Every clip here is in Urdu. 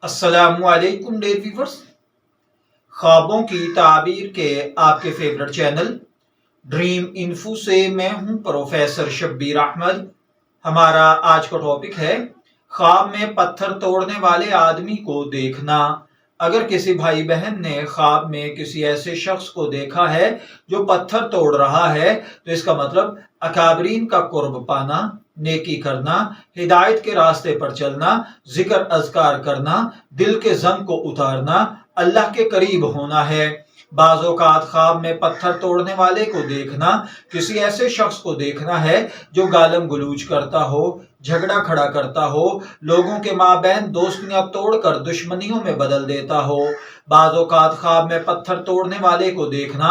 السلام علیکم ڈیئر ویورز، خوابوں کی تعبیر کے آپ کے فیورٹ چینل ڈریم انفو سے میں ہوں پروفیسر شبیر احمد۔ ہمارا آج کا ٹاپک ہے خواب میں پتھر توڑنے والے آدمی کو دیکھنا۔ اگر کسی بھائی بہن نے خواب میں کسی ایسے شخص کو دیکھا ہے جو پتھر توڑ رہا ہے تو اس کا مطلب اکابرین کا قرب پانا، نیکی کرنا، ہدایت کے راستے پر چلنا، ذکر اذکار کرنا، دل کے زنگ کو اتارنا، اللہ کے قریب ہونا ہے۔ بعض اوقات خواب میں پتھر توڑنے والے کو دیکھنا کسی ایسے شخص کو دیکھنا ہے جو گالم گلوچ کرتا ہو، جھگڑا کھڑا کرتا ہو، لوگوں کے مابین دوستیاں توڑ کر دشمنیوں میں بدل دیتا ہو۔ بعض اوقات خواب میں پتھر توڑنے والے کو دیکھنا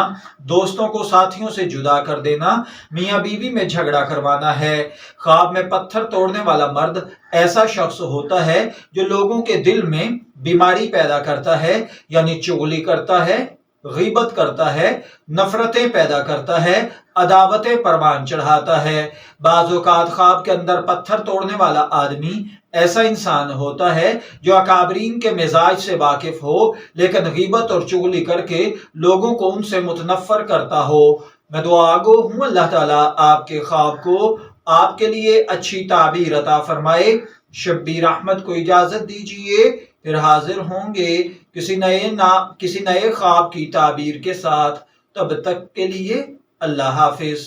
دوستوں کو ساتھیوں سے جدا کر دینا، میاں بیوی میں جھگڑا کروانا ہے۔ خواب میں پتھر توڑنے والا مرد ایسا شخص ہوتا ہے جو لوگوں کے دل میں بیماری پیدا کرتا ہے، یعنی چغلی کرتا ہے، غیبت کرتا ہے، نفرتیں پیدا کرتا ہے، عداوتیں پروان چڑھاتا ہے۔ بعض اوقات خواب کے اندر پتھر توڑنے والا آدمی ایسا انسان ہوتا ہے جو اکابرین کے مزاج سے واقف ہو لیکن غیبت اور چغلی کر کے لوگوں کو ان سے متنفر کرتا ہو۔ میں دعا گو ہوں اللہ تعالیٰ آپ کے خواب کو آپ کے لیے اچھی تعبیر عطا فرمائے۔ شبیر احمد کو اجازت دیجیے، پھر حاضر ہوں گے کسی نئے خواب کی تعبیر کے ساتھ۔ تب تک کے لیے اللہ حافظ۔